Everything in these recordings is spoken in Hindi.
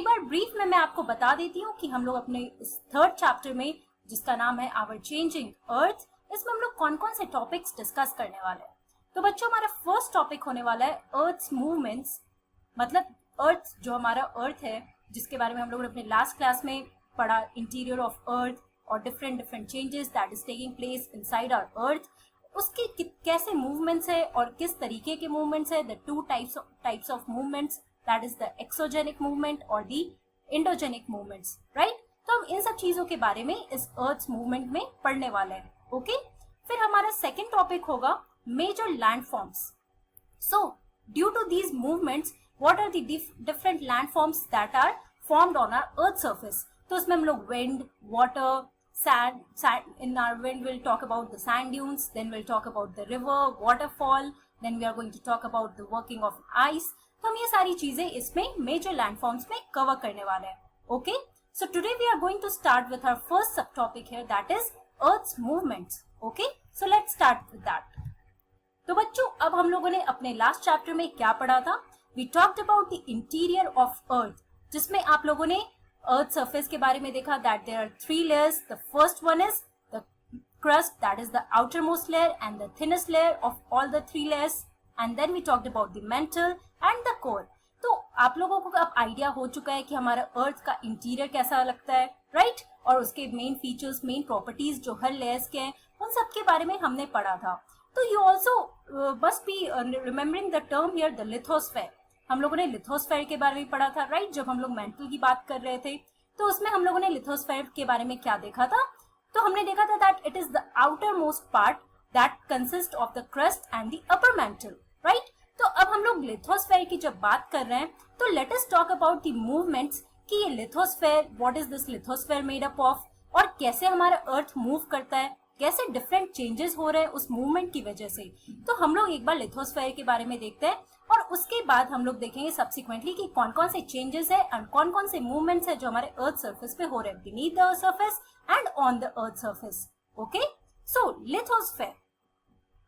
एक बार ब्रीफ में मैं आपको बता देती हूँ कि हम लोग अपने इस थर्ड चैप्टर में, जिसका नाम है आवर चेंजिंग अर्थ, इसमें हम लोग कौन कौन से टॉपिक्स डिस्कस करने वाले हैं। तो बच्चों, हमारा फर्स्ट टॉपिक होने वाला है अर्थ्स मूवमेंट्स, मतलब अर्थ जो हमारा अर्थ है, जिसके बारे में हम लोगों ने अपने लास्ट क्लास में पढ़ा, इंटीरियर ऑफ अर्थ और different changes that is taking place inside our earth, उसके कैसे मूवमेंट्स है और किस तरीके के मूवमेंट्स है, the two types of movements, that is the exogenic movement और द इंडोजेनिक मूवमेंट्स, राइट। तो हम इन सब चीजों के बारे में इस अर्थ मूवमेंट में पढ़ने वाले हैं, ओके। फिर हमारा सेकेंड टॉपिक होगा major landforms. So due to these movements what are the different landforms that are formed on our earth surface. तो इसमें हम लोग wind, water, sand. In our wind we'll talk about the sand dunes, then we'll talk about the river, waterfall, then we are going to talk about the working of ice. तो हम ये सारी चीजें इसमें मेजर लैंडफॉर्म्स में कवर करने वाले हैं, okay. So today we are going to start with our first subtopic here, that is earth's movements, okay. So let's start with that. तो बच्चों, अब हम लोगों ने अपने लास्ट चैप्टर में क्या पढ़ा था? We talked about the interior of earth, जिसमें आप लोगों ने अर्थ सरफेस के बारे में देखा that there are three layers. The first one is the crust, that is the outermost layer and the thinnest layer of all the three layers, and then we talked about the mantle and the core. तो आप लोगों को अब आइडिया हो चुका है कि हमारा अर्थ का इंटीरियर कैसा लगता है, राइट, और उसके मेन फीचर्स, मेन प्रॉपर्टीज जो हर लेयर्स के हैं, उन सब के बारे में हमने पढ़ा था। तो you also must be remembering the term here, the lithosphere. हम लोगों ने लिथोस्फेयर के बारे में पढ़ा था, राइट। जब हम लोग मेंटल की बात कर रहे थे तो उसमें हम लोगों ने लिथोस्फेयर के बारे में क्या देखा था? तो हमने देखा था that it is the outer most part that consist of the crust and the upper mantle, right. तो अब हम लोग लिथोस्फेयर की जब बात कर रहे हैं तो let us talk about the movements कि ये lithosphere, what is this lithosphere made up of, और कैसे हमारा अर्थ मूव करता है, कैसे डिफरेंट चेंजेस हो रहे हैं उस मूवमेंट की वजह से। तो हम लोग एक बार लिथोस्फेयर के बारे में देखते हैं और उसके बाद हम लोग देखेंगे सब्सिक्वेंटली कि कौन कौन से चेंजेस है एंड कौन कौन से मूवमेंट्स है जो हमारे अर्थ सरफेस पे हो रहे हैं, beneath the earth surface and on the earth surface, okay. So lithosphere,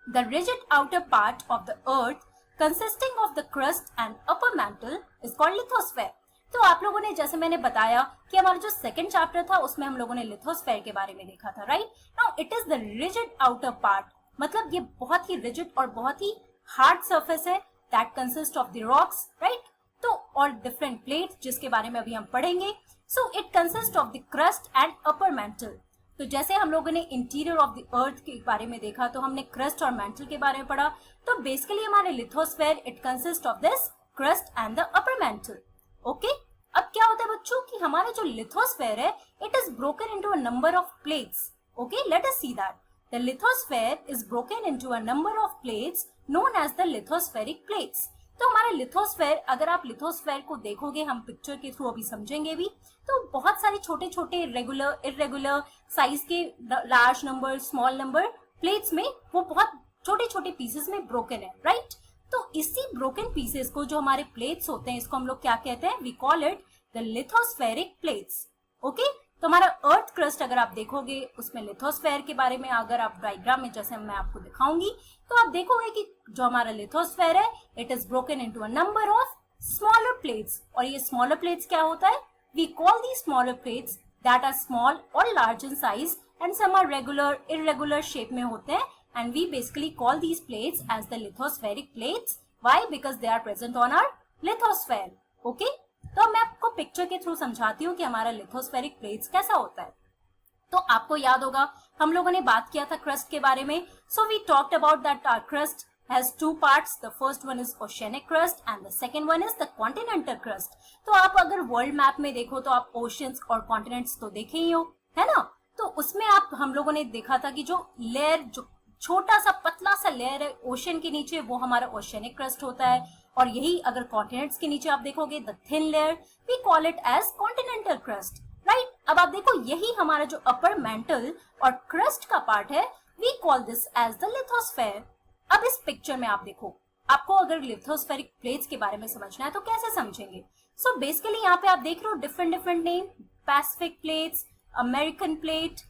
the rigid outer part of the earth consisting of the crust and upper mantle is called lithosphere. तो आप लोगों ने, जैसे मैंने बताया कि हमारा जो सेकंड चैप्टर था उसमें हम लोगों ने लिथोस्फेयर के बारे में देखा था, right. Now it is the rigid outer part, मतलब ये बहुत ही रिजिड और बहुत ही हार्ड सरफेस है that consist of the rocks, right. तो और डिफरेंट प्लेट्स जिसके बारे में अभी हम पढ़ेंगे। So it consist of the crust and upper mantle. तो जैसे हम लोगों ने इंटीरियर ऑफ द अर्थ के बारे में देखा तो हमने क्रस्ट और मैंटल के बारे में पढ़ा। तो बेसिकली हमारे lithosphere it consist of this crust and the upper mantle, okay. अब क्या होता है बच्चों कि हमारा जो लिथोस्फेयर है it is broken into a number of plates, okay. Let us see that the lithosphere is broken into a number of plates known as the lithospheric plates. तो हमारा लिथोस्फेयर, अगर आप लिथोस्फेयर को देखोगे, हम पिक्चर के थ्रू अभी समझेंगे भी, तो बहुत सारे छोटे छोटे रेगुलर, इरेगुलर साइज के, large number, small number plates में वो बहुत छोटे छोटे पीसेस में ब्रोकन है, राइट। तो इसी ब्रोकन पीसेस को, जो हमारे प्लेट्स होते हैं, इसको हम लोग क्या कहते हैं? We call it the lithospheric plates, okay. तो हमारा अर्थ क्रस्ट अगर आप देखोगे उसमें लिथोस्फेयर के बारे में, अगर आप डायग्राम में, जैसे मैं आपको दिखाऊंगी, तो आप देखोगे कि जो हमारा लिथोस्फेयर है it is broken into a number of smaller plates. और ये स्मॉलर प्लेट्स क्या होता है? We call the smaller plates that are small और large in size and some are regular, irregular shape में होते हैं, and we basically call these plates as the lithospheric plates. Why? Because they are present on our lithosphere. Okay? तो मैं आपको पिक्चर के थ्रू समझाती हूँ कि हमारा लिथोस्फेरिक प्लेट्स कैसा होता है। तो आपको याद होगा हम लोगों ने बात किया था क्रस्ट के बारे में। So we talked about that our crust has two parts. The first one is oceanic crust and the second one is the continental crust. तो आप अगर वर्ल्ड मैप में देखो तो आप ओशियंस और कॉन्टिनेंट्स तो देखे ही हो, है ना। तो उसमें आप, हम लोगों ने देखा था कि जो लेयर, जो छोटा सा पतला सा लेयर है ओशन के नीचे, वो हमारा ओशियनिक क्रस्ट होता है। और यही अगर कॉन्टिनेंट्स के नीचे आप देखोगे, the thin layer, we call it as continental crust, right. अब आप देखो यही हमारा जो अपर मेंटल और क्रस्ट का पार्ट है, we call this as the lithosphere. अब इस पिक्चर में आप देखो, आपको अगर लिथोस्फेरिक प्लेट्स के बारे में समझना है तो कैसे समझेंगे? सो बेसिकली यहाँ पे आप देख रहे हो different name, Pacific plates, American plate,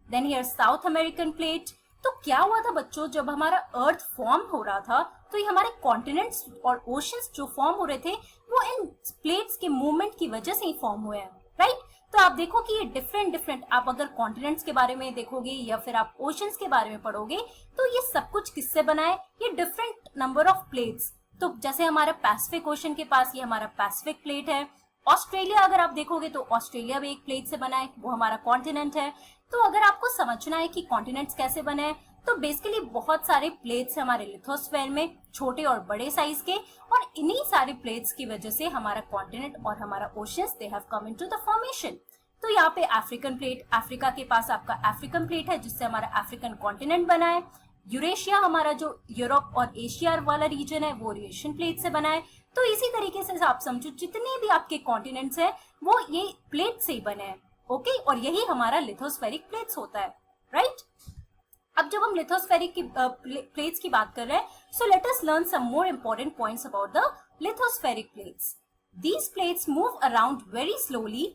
then here South American plate. तो क्या हुआ था बच्चों, जब हमारा अर्थ फॉर्म हो रहा था तो ये हमारे कॉन्टिनेंट्स और ओशंस जो फॉर्म हो रहे थे वो इन प्लेट्स के मूवमेंट की वजह से ही फॉर्म हुए हैं, राइट। तो आप देखो कि ये डिफरेंट आप अगर कॉन्टिनेंट्स के बारे में देखोगे या फिर आप ओशंस के बारे में पढ़ोगे तो ये सब कुछ किससे बना है, ये डिफरेंट नंबर ऑफ प्लेट्स। तो जैसे हमारा पैसिफिक ओशन के पास ये हमारा पैसिफिक प्लेट है। ऑस्ट्रेलिया अगर आप देखोगे तो ऑस्ट्रेलिया भी एक प्लेट से बना है, वो हमारा कॉन्टिनेंट है। तो अगर आपको समझना है कि कॉन्टिनेंट्स कैसे बने हैं तो बेसिकली बहुत सारे प्लेट्स हैं हमारे लिथोस्फेयर में, छोटे और बड़े साइज के, और इन्हीं सारे प्लेट्स की वजह से हमारा कॉन्टिनेंट और हमारा oceans they have come into the formation. तो यहाँ पे अफ्रीकन प्लेट, अफ्रीका के पास आपका अफ्रीकन प्लेट है जिससे हमारा अफ्रीकन कॉन्टिनेंट बना है। यूरेशिया हमारा जो यूरोप और एशिया वाला रीजन है वो यूरेशियन प्लेट से बना है। तो इसी तरीके से आप समझो जितने भी आपके कॉन्टिनेंट्स हैं वो ये प्लेट से ही बने हैं, ओके। और यही हमारा लिथोस्फेरिक प्लेट्स होता है, राइट। अब जब हम लिथोस्फेरिक की प्लेट्स की बात कर रहे हैं, so let us learn some more important points about the lithospheric plates. These plates move around very slowly,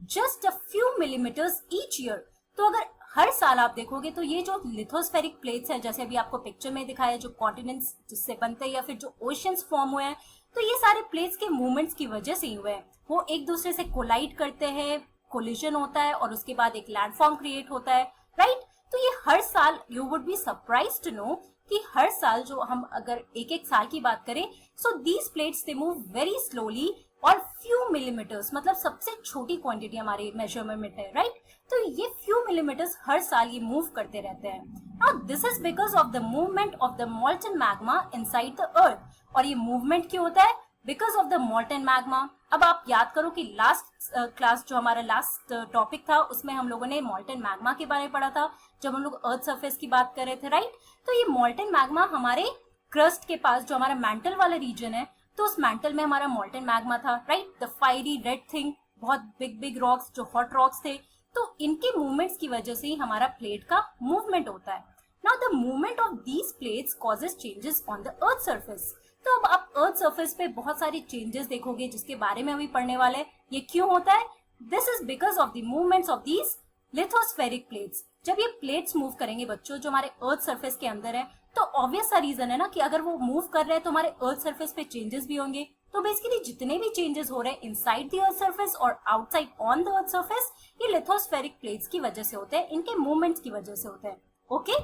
just a few millimetres each year. तो अगर हर साल आप देखोगे तो ये जो लिथोस्फेरिक प्लेट्स है, जैसे अभी आपको पिक्चर में दिखाया, जो कॉन्टिनेंट्स जिससे बनते हैं या फिर जो ओशंस फॉर्म हुए हैं, तो ये सारे प्लेट्स के मूवमेंट्स की वजह से ही हुए हैं। वो एक दूसरे से कोलाइड करते हैं, कोलिजन होता है और उसके बाद एक लैंडफॉर्म क्रिएट होता है, राइट। तो ये हर साल, you would be surprise to know कि हर साल जो हम अगर एक एक साल की बात करें, so these plates they move very slowly और फ्यू मिलीमीटर्स, मतलब सबसे छोटी क्वांटिटी हमारे मेजरमेंट है, राइट। तो ये फ्यू मिलीमीटर्स हर साल ये मूव करते रहते हैं। Now this is because of the movement of the मॉल्टन magma inside the अर्थ। और ये मूवमेंट क्यों होता है? Because of the मॉल्टन magma. अब आप याद करो कि लास्ट क्लास जो हमारा लास्ट टॉपिक था उसमें हम लोगों ने मॉल्टन मैग्मा के बारे में पढ़ा था, जब हम लोग अर्थ सरफेस की बात कर रहे थे, राइट। तो ये मॉल्टन मैग्मा हमारे क्रस्ट के पास, जो हमारा मैंटल वाला रीजन है, तो उस मैंटल में हमारा मॉल्टन मैग्मा था, right. The fiery red thing, बहुत बिग बिग रॉक्स जो हॉट रॉक्स थे, तो इनके मूवमेंट्स की वजह से ही हमारा प्लेट का मूवमेंट होता है। Now the movement of these plates causes changes on the earth surface. तो अब आप अर्थ सरफेस पे बहुत सारे चेंजेस देखोगे जिसके बारे में अभी पढ़ने वाले हैं। ये क्यों होता है? This is because of the movements of these lithospheric plates. जब ये प्लेट्स मूव करेंगे बच्चों, जो हमारे अर्थ सरफेस के अंदर है, तो ऑब्वियस सा रीजन है ना कि अगर वो मूव कर रहे हैं तो हमारे अर्थ सरफेस पे चेंजेस भी होंगे। तो बेसिकली जितने भी चेंजेस हो रहे हैं इनसाइड द अर्थ सरफेस और outside on the earth surface, ये लिथोस्फेरिक प्लेट्स की वजह से होते हैं, इनके मूवमेंट्स की वजह से होते हैं, okay.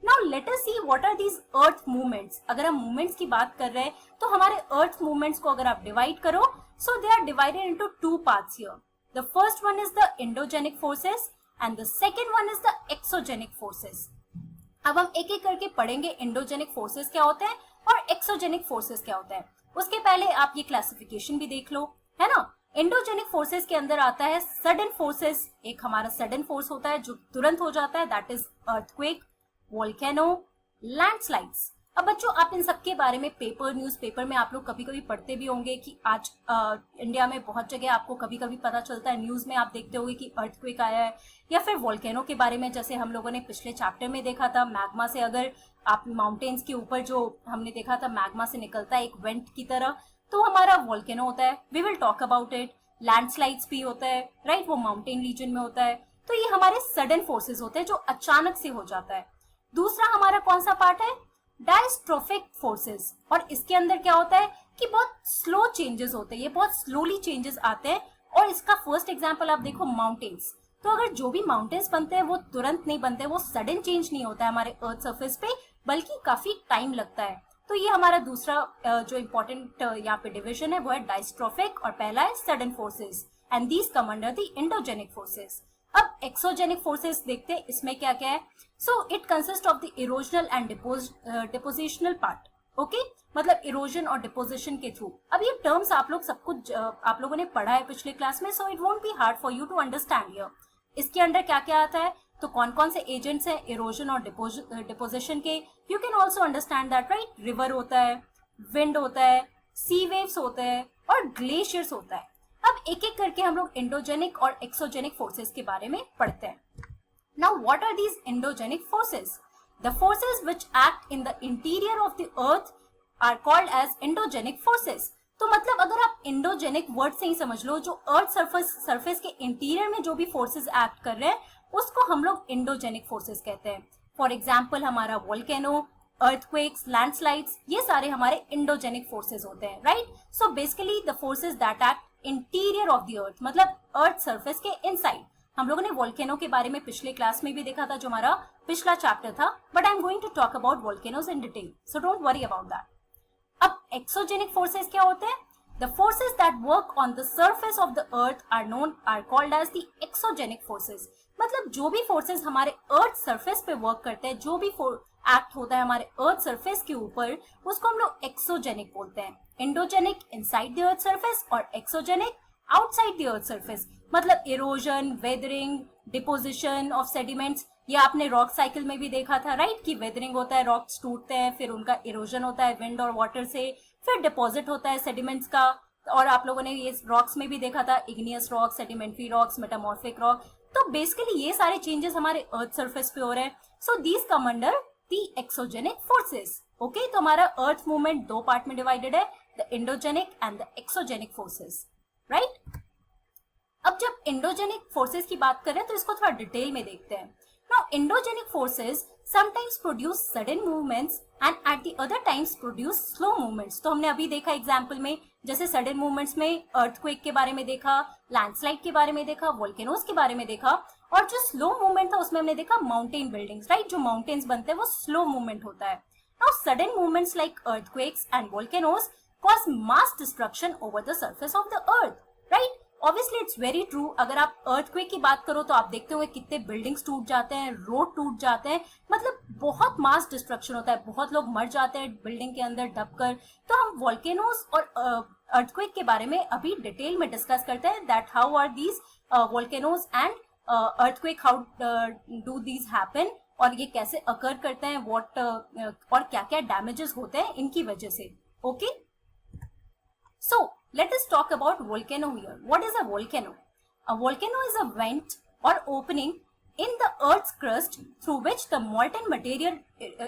Now let us see what are these earth movements. अगर हम मूवमेंट्स की बात कर रहे हैं तो हमारे अर्थ मूवमेंट्स को अगर आप डिवाइड करो, so they are divided into two parts here. The first one is the endogenic forces and the second one is the exogenic forces. अब हम एक एक करके पढ़ेंगे एंडोजेनिक फोर्सेस क्या होते हैं और एक्सोजेनिक फोर्सेस क्या होते हैं। उसके पहले आप ये क्लासिफिकेशन भी देख लो, है ना। एंडोजेनिक फोर्सेस के अंदर आता है सडन फोर्सेस। एक हमारा सडन फोर्स होता है जो तुरंत हो जाता है, that is earthquake, volcano, landslides. अब बच्चों आप इन सब के बारे में न्यूज़पेपर में आप लोग कभी कभी पढ़ते भी होंगे कि आज इंडिया में बहुत जगह आपको कभी कभी पता चलता है, न्यूज में आप देखते होंगे कि अर्थक्वेक आया है, या फिर वोल्केनो के बारे में, जैसे हम लोगों ने पिछले चैप्टर में देखा था, मैग्मा से अगर आप माउंटेन्स के ऊपर जो हमने देखा था मैग्मा से निकलता है एक वेंट की तरह, तो हमारा वोल्केनो होता है। We will talk about it. Landslides भी होता है, राइट, वो माउंटेन रीजन में होता है। तो ये हमारे सडन फोर्सेस होते हैं जो अचानक से हो जाता है। दूसरा हमारा कौन सा पार्ट है? Diastrophic forces. और इसके अंदर क्या होता है कि बहुत स्लो चेंजेस होते हैं, ये बहुत स्लोली चेंजेस आते हैं। और इसका फर्स्ट एग्जांपल आप देखो माउंटेन्स। तो अगर जो भी माउंटेन्स बनते हैं वो तुरंत नहीं बनते, वो सडन चेंज नहीं होता है हमारे अर्थ सरफेस पे, बल्कि काफी टाइम लगता है। तो ये हमारा दूसरा जो इम्पोर्टेंट यहाँ पे डिविजन है वो है डायस्ट्रोफिक, और पहला है sudden forces, and these come under the endogenic forces. अब एक्सोजेनिक फोर्सेस देखते हैं, इसमें क्या क्या है। सो it consist of the erosional and depositional part, okay, मतलब इरोजन और डिपोजिशन के थ्रू। अब ये टर्म्स आप लोग सब कुछ आप लोगों ने पढ़ा है पिछले क्लास में, so it won't be hard for you to understand here. इसके अंदर क्या क्या आता है, तो कौन कौन से एजेंट्स हैं इरोजन और डिपोजिशन के। You can also understand that, right. River होता है, विंड होता है, सी वेव्स होते हैं और ग्लेशियर्स होता है। अब एक एक करके हम लोग एंडोजेनिक और एक्सोजेनिक फोर्सेस के बारे में पढ़ते हैं। Now what are these endogenic forces? The forces which act in the interior of the earth are called as endogenic forces. तो मतलब अगर आप एंडोजेनिक वर्ड से ही समझ लो, जो अर्थ सरफेस के इंटीरियर में जो भी फोर्सेस एक्ट कर रहे हैं उसको हम लोग एंडोजेनिक फोर्सेस कहते हैं। फॉर एग्जाम्पल हमारा वोल्केनो, अर्थक्वेक्स, लैंडस्लाइड्स, ये सारे हमारे इंडोजेनिक फोर्सेज होते हैं, right. So basically the forces that act interior of the अर्थ, मतलब अर्थ सरफेस के इनसाइड। हम लोगों ने वोल्केनो के बारे में पिछले क्लास में भी देखा था, जो हमारा पिछला चैप्टर था, but I am going to talk about volcanoes in detail, so don't worry about that. अब एक्सोजेनिक फोर्सेस क्या होते हैं? The forces that work on the surface of the earth are called as the exogenic forces. मतलब जो भी फोर्सेस हमारे अर्थ सरफेस पे वर्क करते हैं, जो भी एक्ट होता है हमारे अर्थ सरफेस के ऊपर, उसको हम लोग एक्सोजेनिक बोलते हैं। Endogenic inside the earth surface और exogenic outside the earth surface, मतलब erosion, weathering, deposition of sediments. ये आपने रॉक साइकिल में भी देखा था, राइट, कि वेदरिंग होता है, रॉक्स टूटते हैं, फिर उनका इरोजन होता है विंड और वाटर से, फिर डिपॉजिट होता है सेडिमेंट्स का। और आप लोगों ने ये रॉक्स में भी देखा था, igneous rock, sedimentary rocks, metamorphic rock. तो बेसिकली ये सारे चेंजेस हमारे अर्थ सरफेस पे हो रहे हैं। So these come under the exogenic forces. Okay, तो हमारा अर्थ मूवमेंट दो पार्ट में डिवाइडेड है, the endogenic and the exogenic forces, right. अब जब इंडोजेनिक फोर्सेस की बात करें तो इसको थोड़ा डिटेल में देखते हैं। Now, endogenic forces sometimes produce sudden movements and at the other times produce slow movements. तो हमने अभी देखा एग्जाम्पल में, जैसे सडन मूवमेंट्स में अर्थक्वेक के बारे में देखा, लैंडस्लाइड के बारे में देखा, वोल्केनोज के बारे में देखा, और जो स्लो मूवमेंट था उसमें हमने देखा माउंटेन बिल्डिंग्स, राइट। जो माउंटेन्स बनते हैं वो स्लो मूवमेंट होता है। Now, sudden movements like earthquakes and volcanoes cause mass destruction over the surface of the earth, right? Obviously it's very true. अगर आप अर्थक्वेक की बात करो तो आप देखते होंगे कितने बिल्डिंग्स टूट जाते हैं, रोड टूट जाते हैं, मतलब बहुत मास डिस्ट्रक्शन होता है, बहुत लोग मर जाते हैं बिल्डिंग के अंदर दबकर। तो हम वोल्केनोज और अर्थक्वेक के बारे में अभी डिटेल में डिस्कस करते हैं, that how are these volcanoes and earthquake, how do these happen, और ये कैसे अकर करते हैं, व्हाट और क्या क्या डैमेजेस होते हैं इनकी वजह से। Okay, so let us talk about volcano here. What is a volcano? A volcano is a vent or opening in the earth's crust through which the molten material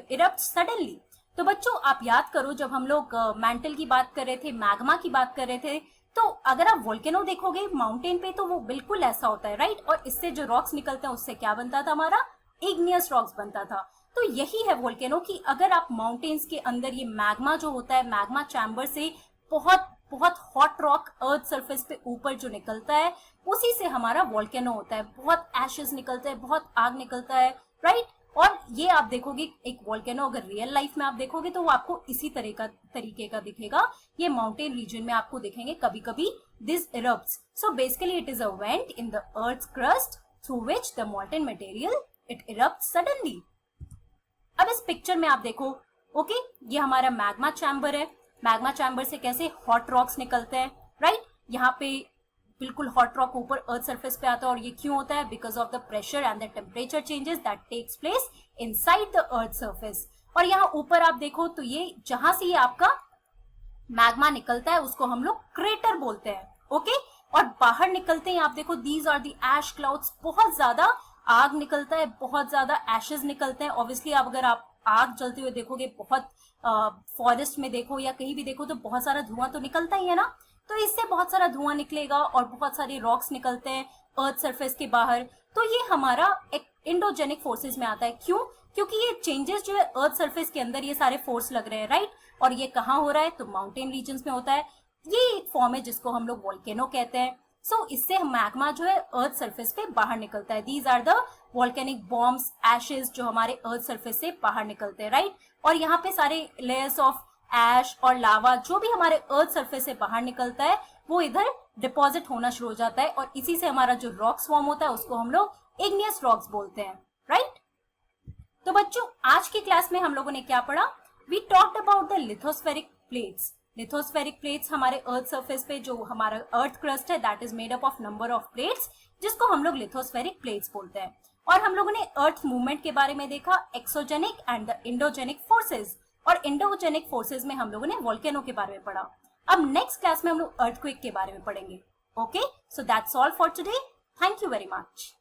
erupts suddenly. तो बच्चों आप याद करो, जब हम लोग मैंटल की बात कर रहे थे, मैग्मा की बात कर रहे थे, तो अगर आप वोल्केनो देखोगे माउंटेन पे तो वो बिल्कुल ऐसा होता है, राइट। और इससे जो रॉक्स निकलते हैं उससे क्या बनता था, हमारा इग्नियस रॉक्स बनता था। तो यही है वोल्केनो की अगर आप माउंटेन्स के अंदर ये मैग्मा जो होता है, मैग्मा चैम्बर से बहुत बहुत हॉट रॉक अर्थ सरफेस पे ऊपर जो निकलता है, उसी से हमारा वोल्केनो होता है। बहुत एशेस निकलते हैं, बहुत आग निकलता है, राइट। और ये आप देखोगे एक वोल्केनो अगर रियल लाइफ में आप देखोगे तो वो आपको इसी तरीके का दिखेगा। ये माउंटेन रीजन में आपको दिखेंगे कभी कभी this erupts. So basically it is a vent in the earth crust through which the molten material it erupts suddenly. अब इस पिक्चर में आप देखो, ओके, ये हमारा मैग्मा चैम्बर है। मैग्मा चैम्बर से कैसे हॉट रॉक्स निकलते हैं, राइट। यहाँ पे बिल्कुल हॉट रॉक ऊपर अर्थ सरफेस पे आता है, और ये क्यों होता है? Because of the pressure and the temperature changes that takes place inside the earth surface. और यहाँ ऊपर आप देखो तो ये जहां से ये आपका मैग्मा निकलता है उसको हम लोग क्रेटर बोलते हैं, ओके। और बाहर निकलते हैं आप देखो, these are the ash clouds, बहुत ज्यादा आग निकलता है, बहुत ज्यादा एशेज निकलते हैं। ऑब्वियसली अगर आप आग जलते हुए देखोगे, बहुत फॉरेस्ट में देखो या कहीं भी देखो तो बहुत सारा धुआं तो निकलता ही है ना। तो इससे बहुत सारा धुआं निकलेगा और बहुत सारे रॉक्स निकलते हैं अर्थ सरफेस के बाहर। तो ये हमारा एक इंडोजेनिक फोर्सेस में आता है। क्यों? क्योंकि ये चेंजेस जो है अर्थ सरफेस के अंदर ये सारे फोर्स लग रहे हैं, राइट। और ये कहाँ हो रहा है? तो माउंटेन रीजन्स में होता है। ये एक फॉर्म है जिसको हम लोग वोल्केनो कहते हैं। सो इससे मैग्मा जो है अर्थ सरफेस पे बाहर निकलता है। These are the volcanic bombs, ashes जो हमारे अर्थ सरफेस से बाहर निकलते हैं, राइट। और यहाँ पे सारे लेयर्स ऑफ एश और लावा जो भी हमारे अर्थ सरफेस से बाहर निकलता है वो इधर डिपॉजिट होना शुरू हो जाता है, और इसी से हमारा जो रॉक्स फॉर्म होता है उसको हम लोग इग्नियस रॉक्स बोलते हैं, राइट। तो बच्चों आज की क्लास में हम लोगों ने क्या पढ़ा? We talked about the lithospheric plates. Lithospheric plates हमारे अर्थ सरफेस पे जो हमारा अर्थ क्रस्ट है that is made up of number of plates, जिसको हम लोग लिथोस्फेरिक प्लेट्स बोलते हैं। और हम लोगों ने अर्थ मूवमेंट के बारे में देखा, exogenic and the endogenic forces. और इंडोजेनिक फोर्सेज में हम लोगों ने वोल्केनो के बारे में पढ़ा। अब नेक्स्ट क्लास में हम लोग अर्थक्वेक के बारे में पढ़ेंगे। Okay, so that's all for today. Thank you very much.